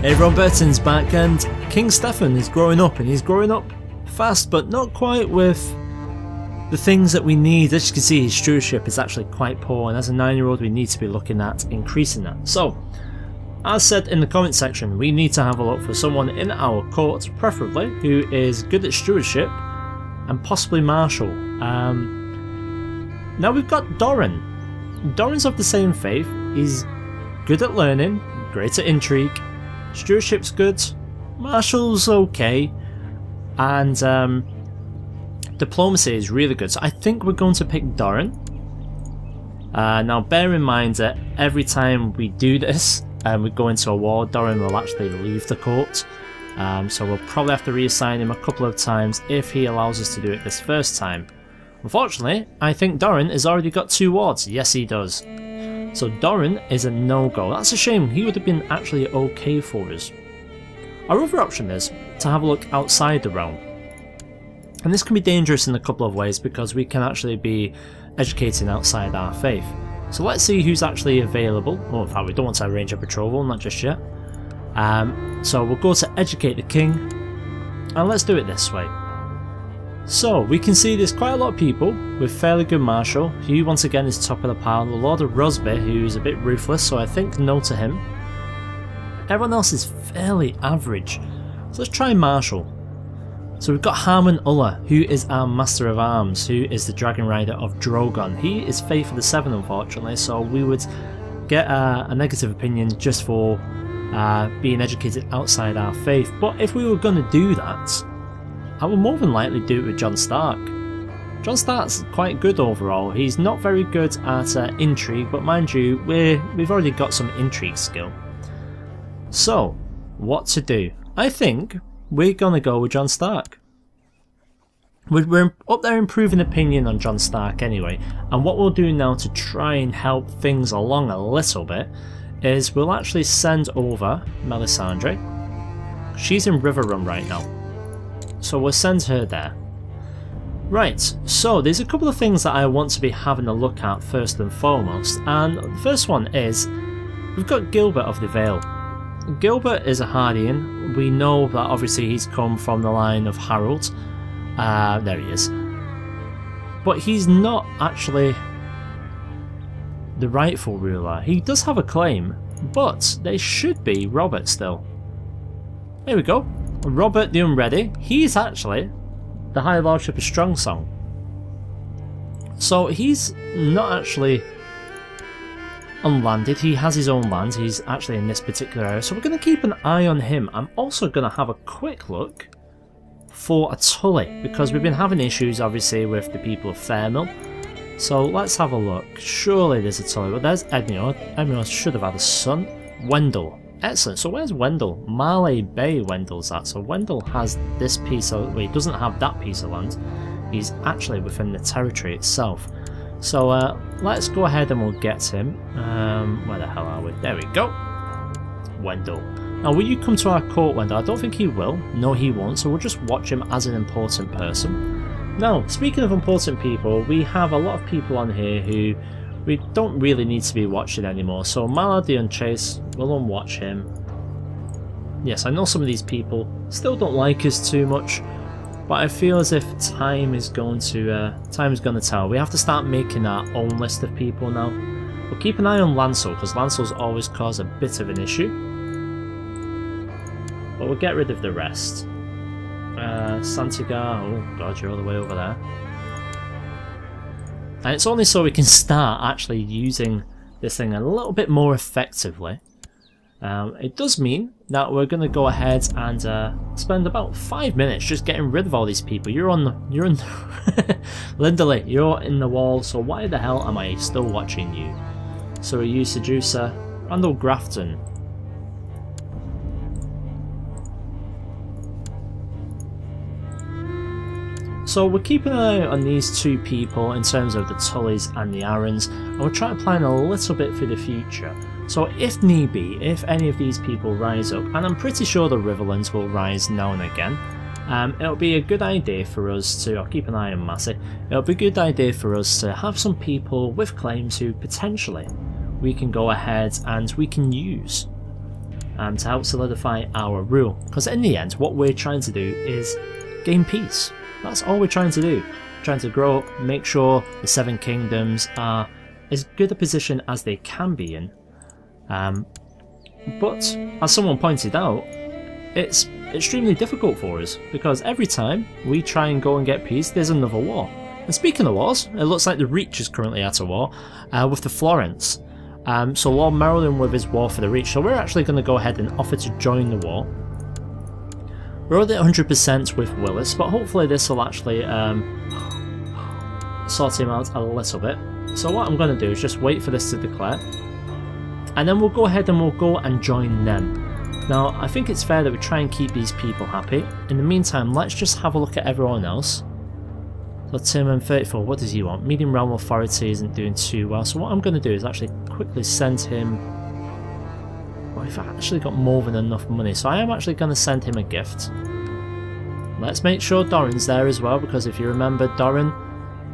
Everyone, Burton's back, and King Stefan is growing up, and he's growing up fast, but not quite with the things that we need. As you can see, his stewardship is actually quite poor, and as a 9-year-old we need to be looking at increasing that. So, as said in the comment section, we need to have a look for someone in our court, preferably, who is good at stewardship, and possibly martial. Now we've got Doran. Doran's of the same faith. He's good at learning, great at intrigue, stewardship's good, martial's okay, and diplomacy is really good. So I think we're going to pick Doran. Now bear in mind that every time we do this and we go into a war, Doran will actually leave the court. So we'll probably have to reassign him a couple of times if he allows us to do it this first time. Unfortunately, I think Doran has already got 2 wards. Yes, he does. So Doran is a no-go. That's a shame. He would have been actually okay for us. Our other option is to have a look outside the realm. And this can be dangerous in a couple of ways because we can actually be educating outside our faith. So let's see who's actually available. Oh, in fact, we don't want to arrange a betrothal, not just yet. So we'll go to educate the king. And let's do it this way. So we can see there's quite a lot of people with fairly good martial. Hugh once again is top of the pile. The Lord of Rosby, who's a bit ruthless, so I think no to him. Everyone else is fairly average. So let's try martial. So we've got Harmon Ulla, who is our Master of Arms, who is the Dragon Rider of Drogon. He is Faith of the Seven, unfortunately, so we would get a negative opinion just for being educated outside our faith. But if we were going to do that, I would more than likely do it with Jon Stark. Jon Stark's quite good overall. He's not very good at intrigue, but mind you, we've already got some intrigue skill. So, what to do? I think we're gonna go with Jon Stark. We're up there improving opinion on Jon Stark anyway, and what we'll do now to try and help things along a little bit is we'll actually send over Melisandre. She's in Riverrun right now, so we'll send her there. Right, so there's a couple of things that I want to be having a look at first and foremost, and the first one is we've got Gilbert of the Vale. Gilbert is a Hardian. We know that obviously he's come from the line of Harold. There he is. But he's not actually the rightful ruler. He does have a claim, but they should be Robert still. There we go. Robert the Unready. He's actually the High Lordship of Strongsong. So he's not actually unlanded, he has his own land, he's actually in this particular area, so we're going to keep an eye on him. I'm also going to have a quick look for a Tully, because we've been having issues obviously with the people of Fairmill, so let's have a look. Surely there's a Tully, but there's Edmure. Edmure should have had a son. Wendell, excellent. So where's Wendell? Marley Bay Wendell's at, so Wendell has this piece of, well, he doesn't have that piece of land, he's actually within the territory itself. So let's go ahead and we'll get him. Where the hell are we? There we go. Wendell. Now will you come to our court, Wendell? I don't think he will. No, he won't. So we'll just watch him as an important person. Now, speaking of important people, we have a lot of people on here who we don't really need to be watching anymore. So Mallard the Unchased, we'll unwatch him. Yes, I know some of these people still don't like us too much, but I feel as if time is going to tell. We have to start making our own list of people now. We'll keep an eye on Lancel, because Lancel's always cause a bit of an issue. But we'll get rid of the rest. Santigar, oh god, you're all the way over there. And it's only so we can start actually using this thing a little bit more effectively. It does mean that we're going to go ahead and spend about 5 minutes just getting rid of all these people. You're in Linderley, you're in the wall, so why the hell am I still watching you? So we use Seducer, Randall Grafton. So we're keeping an eye on these 2 people in terms of the Tullys and the Arryns, and we're trying to plan a little bit for the future. So if need be, if any of these people rise up, and I'm pretty sure the Riverlands will rise now and again, it'll be a good idea for us to, I'll keep an eye on Massey, it'll be a good idea for us to have some people with claims who potentially we can go ahead and we can use. to help solidify our rule. Because in the end, what we're trying to do is gain peace. That's all we're trying to do. Trying to grow up, make sure the Seven Kingdoms are as good a position as they can be in. But as someone pointed out, it's extremely difficult for us because every time we try and go and get peace, there's another war. And speaking of wars, it looks like the Reach is currently at a war with the Florence. So Lord Merlin with his war for the Reach. So we're actually going to go ahead and offer to join the war. We're already at 100% with Willis, but hopefully this will actually sort him out a little bit. So what I'm going to do is just wait for this to declare. And then we'll go ahead and we'll go and join them. Now, I think it's fair that we try and keep these people happy. In the meantime, let's just have a look at everyone else. So Timon 34, what does he want? Medium Realm Authority isn't doing too well. So what I'm going to do is actually quickly send him... Well, I've actually got more than enough money. So I am actually going to send him a gift. Let's make sure Doran's there as well, because if you remember, Doran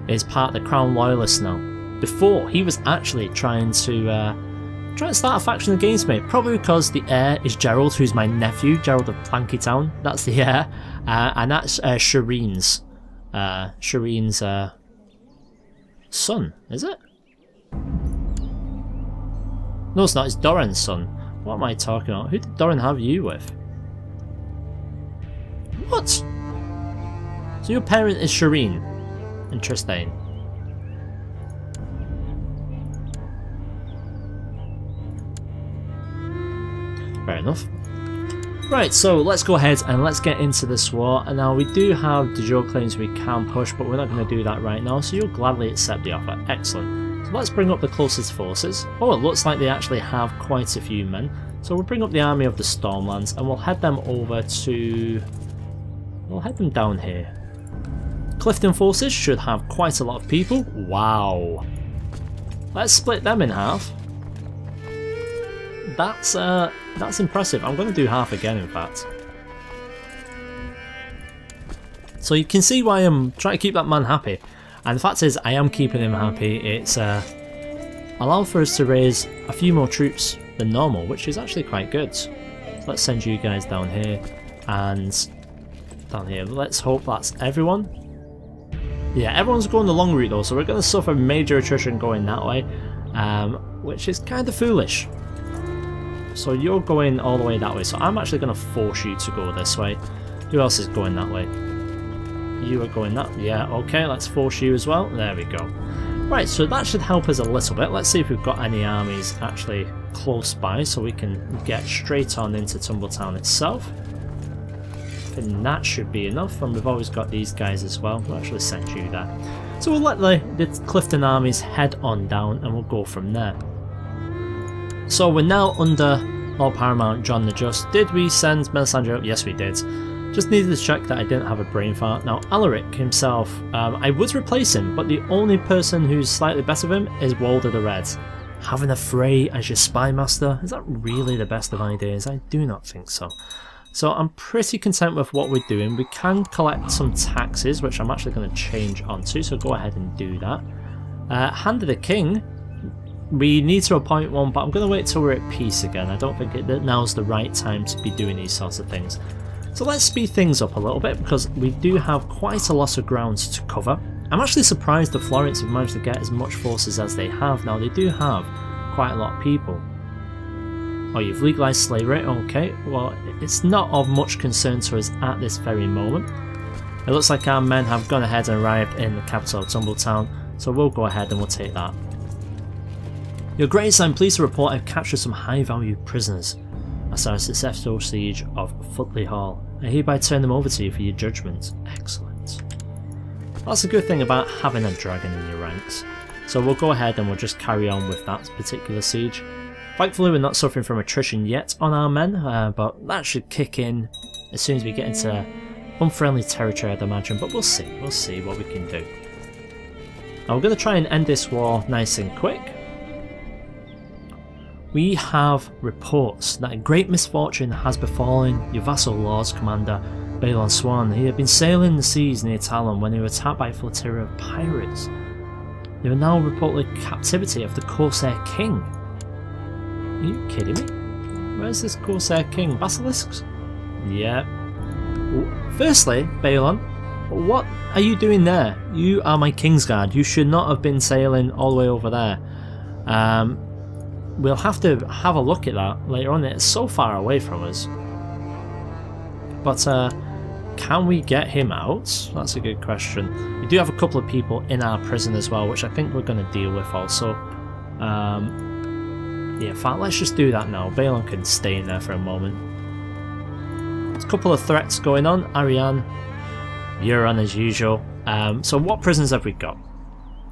is part of the Crown Loyalists now. Before, he was actually trying to start a faction against me, probably because the heir is Gerald, who's my nephew, Gerald of Plankytown. That's the heir, and that's Shireen's son, is it? No, it's not. It's Doran's son. What am I talking about? Who did Doran have you with? What? So your parent is Shireen. Interesting. Fair enough. Right, so let's go ahead and let's get into this war. And now we do have de jure claims we can push, but we're not going to do that right now, so you'll gladly accept the offer. Excellent. So let's bring up the closest forces. Oh, it looks like they actually have quite a few men. So we'll bring up the army of the Stormlands and we'll head them over to... We'll head them down here. Clifton forces should have quite a lot of people. Wow. Let's split them in half. That's impressive. I'm going to do half again, in fact. So you can see why I'm trying to keep that man happy. And the fact is, I am keeping him happy. It's allowed for us to raise a few more troops than normal, which is actually quite good. So let's send you guys down here and down here. Let's hope that's everyone. Yeah, everyone's going the long route though, so we're going to suffer major attrition going that way, which is kind of foolish. So you're going all the way that way, so I'm actually going to force you to go this way. Who else is going that way? You are going that, yeah, okay, let's force you as well. There we go. Right, so that should help us a little bit. Let's see if we've got any armies actually close by, so we can get straight on into Tumbletown itself. I think that should be enough, and we've always got these guys as well. We'll actually send you there. So we'll let the Clifton armies head on down, and we'll go from there. So we're now under Lord Paramount John the Just. Did we send Mellander up? Yes, we did. Just needed to check that I didn't have a brain fart. Now, Alaric himself, I would replace him, but the only person who's slightly better than him is Walder the Red. Having a Frey as your spy master, is that really the best of ideas? I do not think so. So I'm pretty content with what we're doing. We can collect some taxes, which I'm actually going to change onto, so go ahead and do that. Hand of the King. We need to appoint one, but I'm going to wait till we're at peace again. I don't think that now's the right time to be doing these sorts of things. So let's speed things up a little bit, because we do have quite a lot of ground to cover. I'm actually surprised the Florence have managed to get as much forces as they have. Now, they do have quite a lot of people. Oh, you've legalised slavery, okay. Well, it's not of much concern to us at this very moment. It looks like our men have gone ahead and arrived in the capital of Tumbletown, so we'll go ahead and we'll take that. Your Grace, I'm pleased to report I've captured some high-value prisoners as our successful siege of Footleigh Hall. I hereby turn them over to you for your judgment. Excellent. That's a good thing about having a dragon in your ranks. So we'll go ahead and we'll just carry on with that particular siege. Thankfully we're not suffering from attrition yet on our men, but that should kick in as soon as we get into unfriendly territory, I'd imagine, but we'll see what we can do. Now we're going to try and end this war nice and quick. We have reports that a great misfortune has befallen your vassal lord's commander, Balon Swan. He had been sailing the seas near Talon when they were attacked by a flotilla of pirates. They were now reportedly captivity of the Corsair King. Are you kidding me? Where's this Crusader King? Basilisks? Yeah. Firstly, Balon, what are you doing there? You are my Kingsguard. You should not have been sailing all the way over there. We'll have to have a look at that later on. It's so far away from us. But can we get him out? That's a good question. We do have a couple of people in our prison as well, which I think we're going to deal with also. Yeah, in fact, let's just do that now. Balon can stay in there for a moment. There's a couple of threats going on. Ariane, Euron as usual. So what prisons have we got?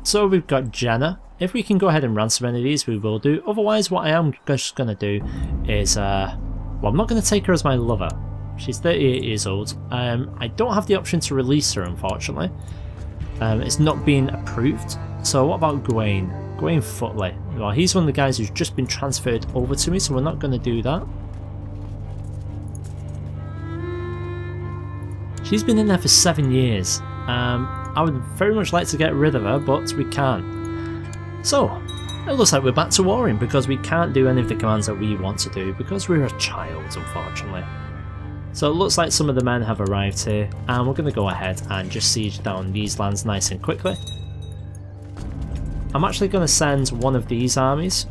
So we've got Jenna. If we can go ahead and ransom any of these, we will do. Otherwise, what I am just going to do is... well, I'm not going to take her as my lover. She's 38 years old. I don't have the option to release her, unfortunately. It's not being approved. So what about Gawain? Gawain Footley. Well, he's one of the guys who's just been transferred over to me, so we're not going to do that. She's been in there for 7 years. I would very much like to get rid of her, but we can't. So, it looks like we're back to warring because we can't do any of the commands that we want to do because we're a child, unfortunately. So it looks like some of the men have arrived here, and we're going to go ahead and just siege down these lands nice and quickly. I'm actually going to send one of these armies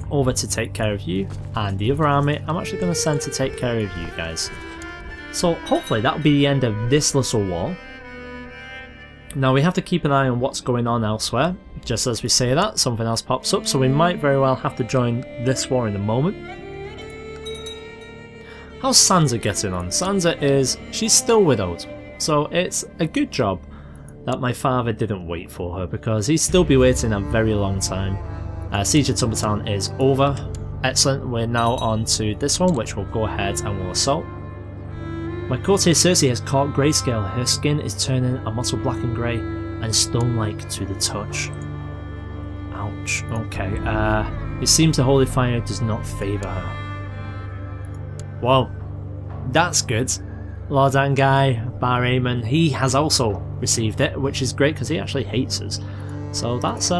over to take care of you, and the other army I'm actually going to send to take care of you guys. So hopefully that'll be the end of this little war. Now we have to keep an eye on what's going on elsewhere. Just as we say that, something else pops up, so we might very well have to join this war in a moment. How's Sansa getting on? She's still widowed, so it's a good job that my father didn't wait for her, because he'd still be waiting a very long time. Siege of Tumbertown is over. Excellent, we're now on to this one, which we'll go ahead and we'll assault. My courtier Cersei has caught grayscale. Her skin is turning a mottled black and grey and stone-like to the touch. Ouch. Okay, it seems the holy fire does not favour her. Well, that's good. Lord Anguy, Bar Aemon, he has also received it, which is great because he actually hates us. So that's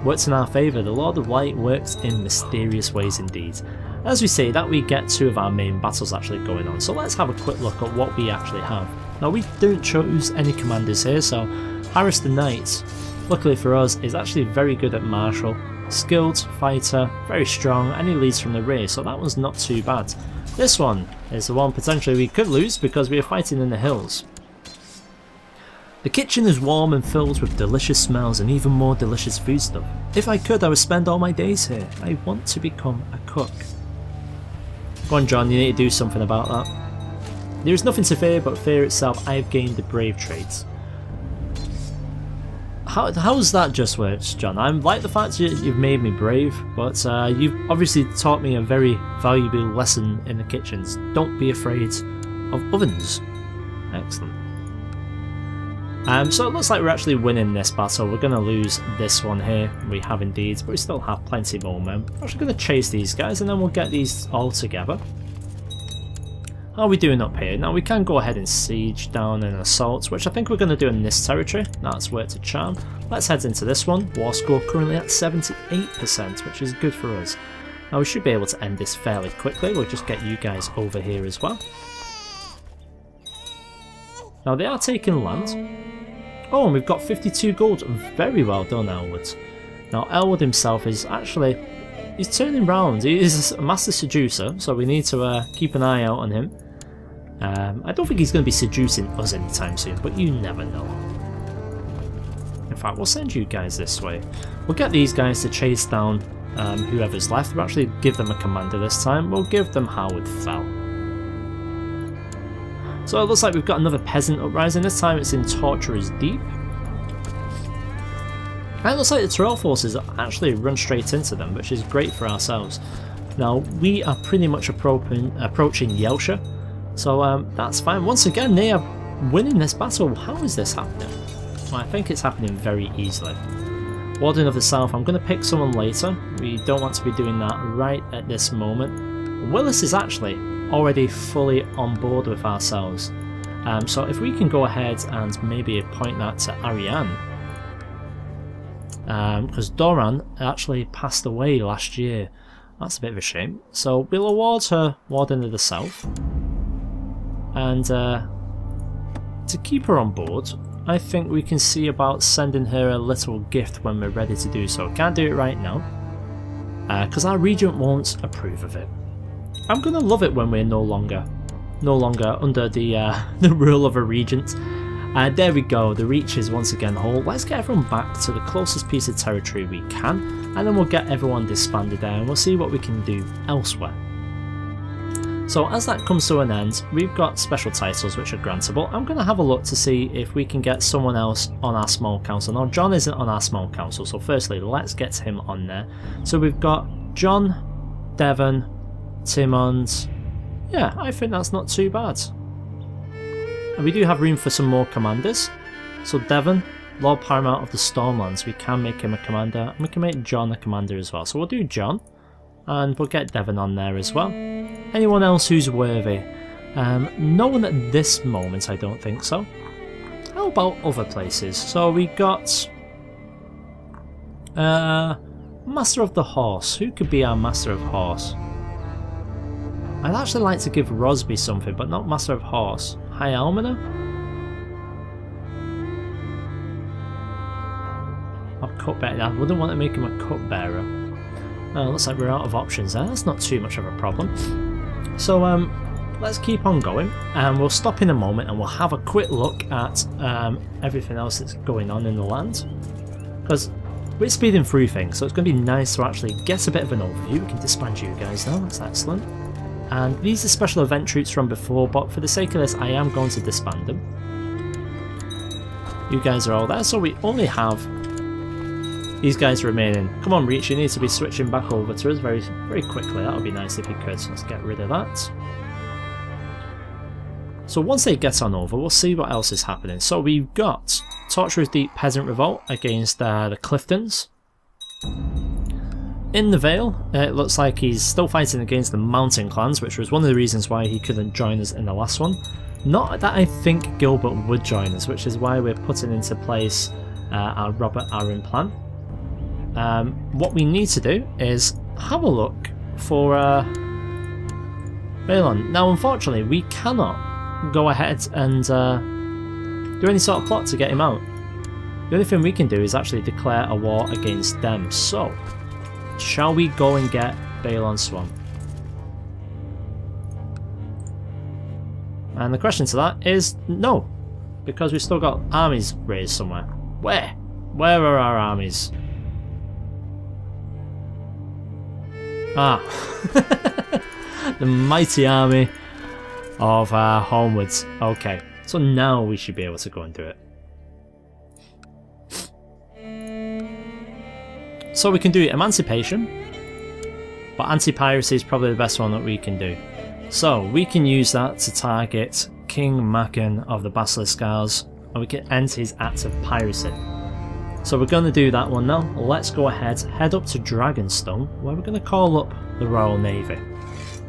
works in our favour. The Lord of Light works in mysterious ways indeed. As we say that, we get two of our main battles actually going on, so let's have a quick look at what we actually have. Now we don't choose any commanders here, so Harris the Knight, luckily for us, is actually very good at martial, skilled fighter, very strong, and he leads from the rear, so that one's not too bad. This one is the one potentially we could lose because we are fighting in the hills. The kitchen is warm and filled with delicious smells and even more delicious foodstuff. If I could, I would spend all my days here. I want to become a cook. Go on, John, you need to do something about that. There is nothing to fear but fear itself. I have gained the brave traits. How's that just worked, John? I like the fact you've made me brave, but you've obviously taught me a very valuable lesson in the kitchens. Don't be afraid of ovens. Excellent. So it looks like we're actually winning this battle. We're going to lose this one here. We have indeed, but we still have plenty more men. We're actually going to chase these guys and then we'll get these all together. How are we doing up here? Now we can go ahead and siege down and assault, which I think we're going to do in this territory. That's worked a charm. Let's head into this one. War score currently at 78%, which is good for us. Now we should be able to end this fairly quickly. We'll just get you guys over here as well. Now they are taking land. Oh, and we've got 52 gold. Very well done, Elwood. Now Elwood himself is actually... he's turning round. He is a master seducer, so we need to keep an eye out on him. I don't think he's going to be seducing us anytime soon, but you never know. In fact, we'll send you guys this way. We'll get these guys to chase down whoever's left. We'll actually give them a commander this time. We'll give them Howard Fell. So it looks like we've got another peasant uprising. This time it's in Torturer's Deep. And it looks like the Tyrell forces actually run straight into them, which is great for ourselves. Now we are pretty much approaching Yelshire, so that's fine. Once again, they are winning this battle. How is this happening? Well, I think it's happening very easily. Warden of the South, I'm going to pick someone later. We don't want to be doing that right at this moment. Willis is actually already fully on board with ourselves. So if we can go ahead and maybe appoint that to Ariane. Because Doran actually passed away last year. That's a bit of a shame. So we'll award her Warden of the South. And to keep her on board, I think we can see about sending her a little gift when we're ready to do so. Can't do it right now, because our regent won't approve of it. I'm gonna love it when we're no longer under the rule of a regent. There we go, the reach is once again whole. Let's get everyone back to the closest piece of territory we can, and then we'll get everyone disbanded there and we'll see what we can do elsewhere. So as that comes to an end, we've got special titles which are grantable. I'm going to have a look to see if we can get someone else on our small council. Now John isn't on our small council, so firstly let's get him on there. So we've got John, Devon, Timond. Yeah, I think that's not too bad. And we do have room for some more commanders. So Devon, Lord Paramount of the Stormlands, we can make him a commander, and we can make John a commander as well. So we'll do John, and we'll get Devon on there as well. Anyone else who's worthy? No one at this moment, I don't think so. How about other places? So we got Master of the Horse. Who could be our Master of Horse? I'd actually like to give Rosby something, but not Master of Horse. High Almoner? Or Cupbearer. I wouldn't want to make him a Cupbearer. Looks like we're out of options there. That's not too much of a problem. So let's keep on going, and we'll stop in a moment and we'll have a quick look at everything else that's going on in the land. Because we're speeding through things, so it's going to be nice to actually get a bit of an overview. We can disband you guys now, that's excellent. And these are special event troops from before, but for the sake of this I am going to disband them. You guys are all there, so we only have these guys remaining. Come on Reach, you need to be switching back over to us very quickly. That would be nice if you could, so let's get rid of that. So once they get on over, we'll see what else is happening. So we've got Torturous Deep Peasant Revolt against the Cliftons. In the Vale, it looks like he's still fighting against the Mountain Clans, which was one of the reasons why he couldn't join us in the last one. Not that I think Gilbert would join us, which is why we're putting into place our Robert Arryn plan. What we need to do is have a look for Balon. Now unfortunately we cannot go ahead and do any sort of plot to get him out. The only thing we can do is actually declare a war against them. So shall we go and get Balon Swan? And the question to that is no, because we've still got armies raised somewhere. Where? Where are our armies? Ah, the mighty army of Homewards. Okay, so now we should be able to go and do it. So we can do Emancipation, but Anti-Piracy is probably the best one that we can do. So we can use that to target King Macken of the Basilisk Isles, and we can end his act of piracy. So we're going to do that one now. Let's go ahead, head up to Dragonstone, where we're going to call up the Royal Navy.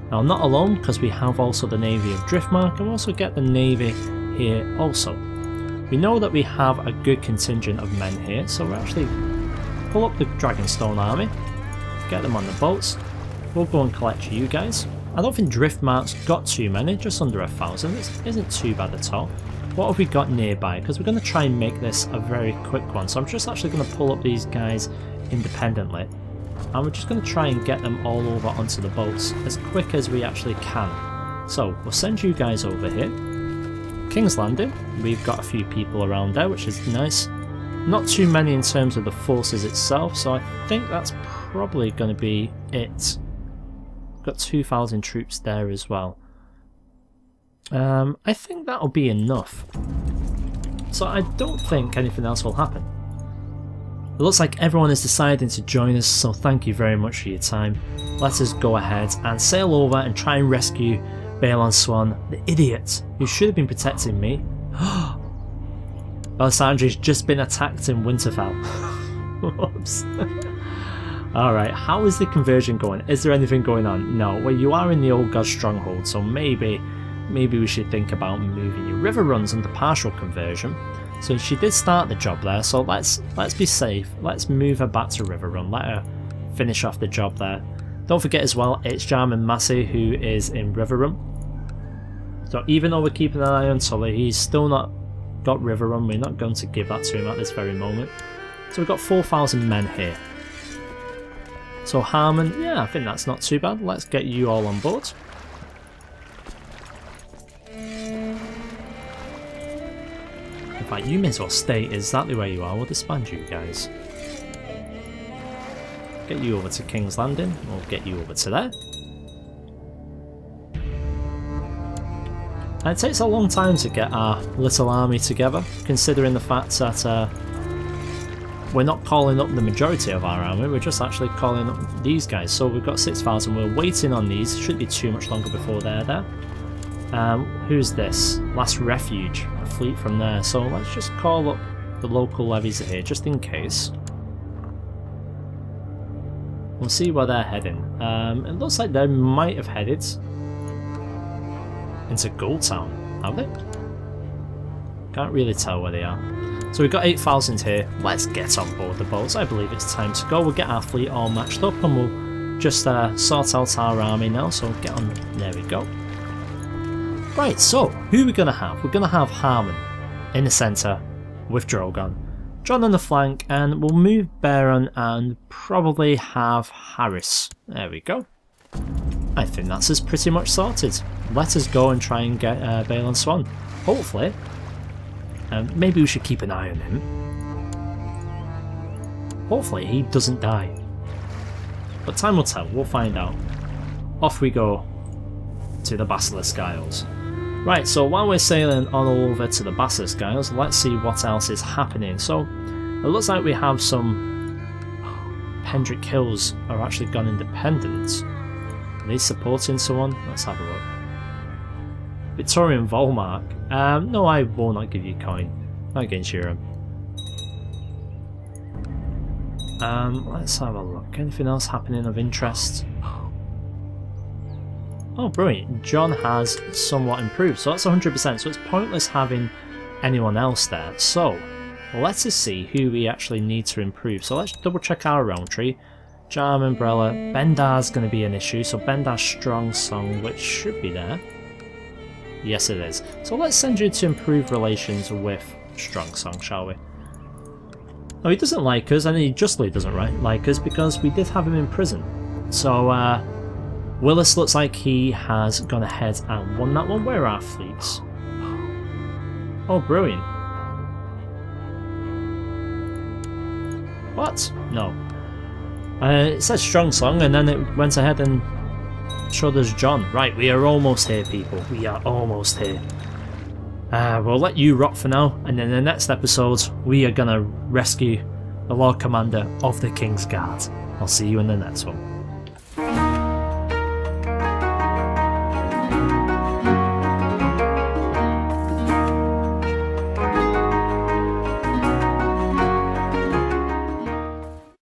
Now not alone, because we have also the Navy of Driftmark, and we also get the Navy here also. We know that we have a good contingent of men here, so we'll actually pull up the Dragonstone army, get them on the boats. We'll go and collect you guys. I don't think Driftmark's got too many, just under 1,000. It isn't too bad at all. What have we got nearby? Because we're going to try and make this a very quick one. So I'm just actually going to pull up these guys independently. And we're just going to try and get them all over onto the boats as quick as we actually can. So we'll send you guys over here. King's Landing. We've got a few people around there, which is nice. Not too many in terms of the forces itself, so I think that's probably going to be it. We've got 2,000 troops there as well. I think that'll be enough. So I don't think anything else will happen. It looks like everyone is deciding to join us, so thank you very much for your time. Let us go ahead and sail over and try and rescue Balon Swan, the idiot who should have been protecting me. Belisandre's just been attacked in Winterfell. Whoops. Alright, how is the conversion going? Is there anything going on? No. Well, you are in the Old God Stronghold, so maybe we should think about moving you. River Run's under partial conversion, so she did start the job there, so let's be safe. Let's move her back to River Run, let her finish off the job there. Don't forget as well, it's Jarman Massey who is in Rotherham. So even though we're keeping an eye on Tully, he's still not got Rotherham. We're not going to give that to him at this very moment. So we've got 4,000 men here. So Harman, yeah, I think that's not too bad. Let's get you all on board. In fact, you may as well stay exactly where you are. We'll disband you guys. Get you over to King's Landing. We'll get you over to there. And it takes a long time to get our little army together, considering the fact that we're not calling up the majority of our army, we're just actually calling up these guys. So we've got 6,000, we're waiting on these, shouldn't be too much longer before they're there. Who's this? Last Refuge, a fleet from there. So let's just call up the local levies here, just in case. We'll see where they're heading. It looks like they might have headed into Goldtown, have they? Can't really tell where they are. So we've got 8,000 here. Let's get on board the boats. I believe it's time to go. We'll get our fleet all matched up and we'll just sort out our army now. So we'll get on. There we go. Right, so who are we going to have? We're going to have Harman in the centre with Drogon. Jon on the flank, and we'll move Baron and probably have Harris. There we go. I think that's us pretty much sorted. Let us go and try and get Balon Swan. Hopefully. Maybe we should keep an eye on him. Hopefully he doesn't die. But time will tell, we'll find out. Off we go to the Basilisk Isles. Right, so while we're sailing on over to the Basilisk Isles, let's see what else is happening. So, it looks like we have some... Pendrick Hills are actually gone independent. Are they supporting someone? Let's have a look. Victorian Volmark. No, I will not give you coin. Not against Urim. Let's have a look. Anything else happening of interest? Oh, brilliant. Jon has somewhat improved, so that's 100%, so it's pointless having anyone else there. So, let us see who we actually need to improve. So let's double check our round tree. Jarm Umbrella. Bendar's going to be an issue, so Bendar's Strong Song, which should be there. Yes, it is. So let's send you to improve relations with Strong Song, shall we? Oh, he doesn't like us, and he justly doesn't like us because we did have him in prison. So, Willis looks like he has gone ahead and won that one. Where are our fleets? Oh, brilliant. What? No. It says Strong Song, and then it went ahead and showed us Jon. Right, we are almost here, people. We are almost here. We'll let you rot for now, and in the next episode, we are going to rescue the Lord Commander of the King's Guard. I'll see you in the next one.